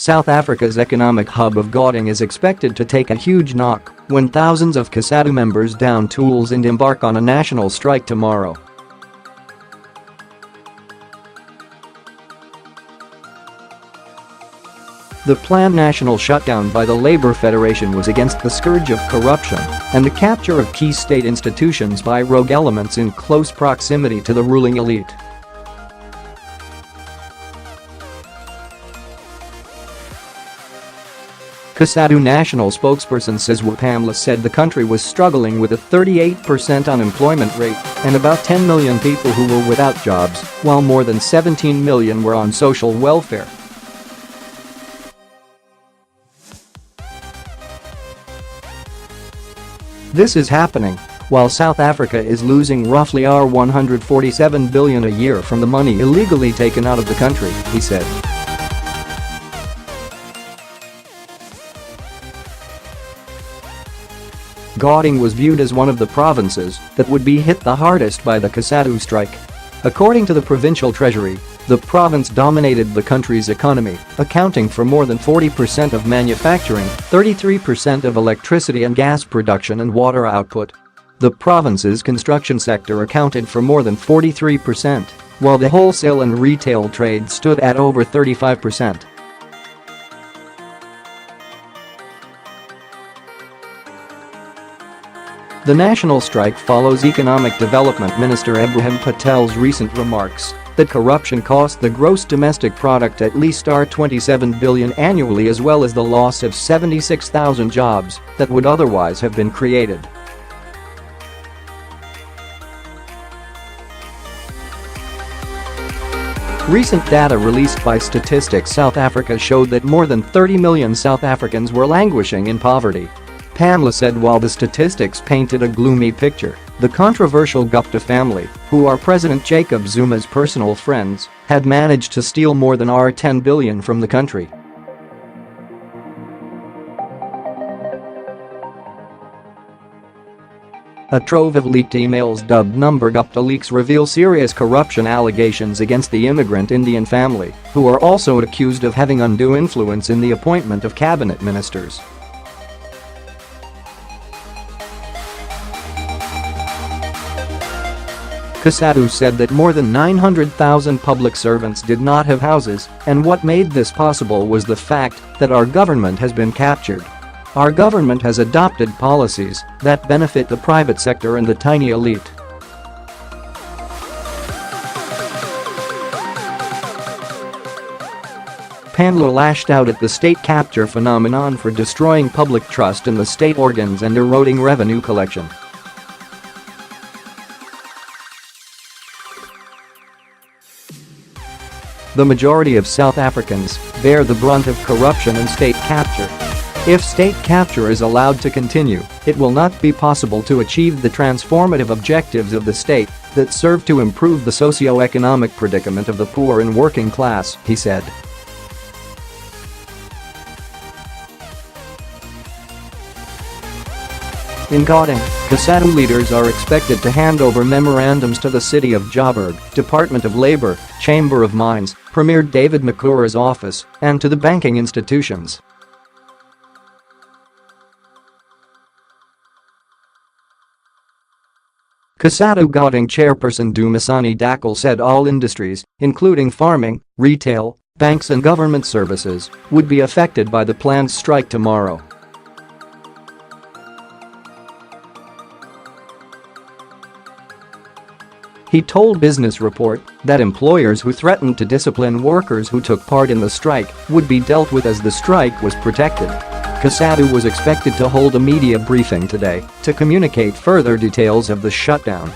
South Africa's economic hub of Gauteng is expected to take a huge knock when thousands of Cosatu members down tools and embark on a national strike tomorrow. The planned national shutdown by the Labour Federation was against the scourge of corruption and the capture of key state institutions by rogue elements in close proximity to the ruling elite. Cosatu national spokesperson Sizwe Pamela said the country was struggling with a 38% unemployment rate and about 10 million people who were without jobs, while more than 17 million were on social welfare. This is happening while South Africa is losing roughly R147 billion a year from the money illegally taken out of the country, he said. Gauteng was viewed as one of the provinces that would be hit the hardest by the Cosatu strike. According to the provincial treasury, the province dominated the country's economy, accounting for more than 40% of manufacturing, 33% of electricity and gas production and water output. The province's construction sector accounted for more than 43%, while the wholesale and retail trade stood at over 35%. The national strike follows Economic Development Minister Ibrahim Patel's recent remarks that corruption cost the gross domestic product at least R27 billion annually, as well as the loss of 76,000 jobs that would otherwise have been created. Recent data released by Statistics South Africa showed that more than 30 million South Africans were languishing in poverty. Pamela said while the statistics painted a gloomy picture, the controversial Gupta family, who are President Jacob Zuma's personal friends, had managed to steal more than R10 billion from the country. A trove of leaked emails dubbed Number Gupta leaks reveal serious corruption allegations against the immigrant Indian family, who are also accused of having undue influence in the appointment of cabinet ministers. Cosatu said that more than 900,000 public servants did not have houses, and what made this possible was the fact that our government has been captured. Our government has adopted policies that benefit the private sector and the tiny elite. Pamela lashed out at the state capture phenomenon for destroying public trust in the state organs and eroding revenue collection. The majority of South Africans bear the brunt of corruption and state capture. If state capture is allowed to continue, it will not be possible to achieve the transformative objectives of the state that serve to improve the socio-economic predicament of the poor and working class, he said. In Gauteng, Cosatu leaders are expected to hand over memorandums to the City of Joburg, Department of Labour, Chamber of Mines, Premier David Makura's office, and to the banking institutions. Cosatu Gauteng chairperson Dumisani Dakal said all industries, including farming, retail, banks and government services, would be affected by the planned strike tomorrow. He told Business Report that employers who threatened to discipline workers who took part in the strike would be dealt with as the strike was protected. Cosatu was expected to hold a media briefing today to communicate further details of the shutdown.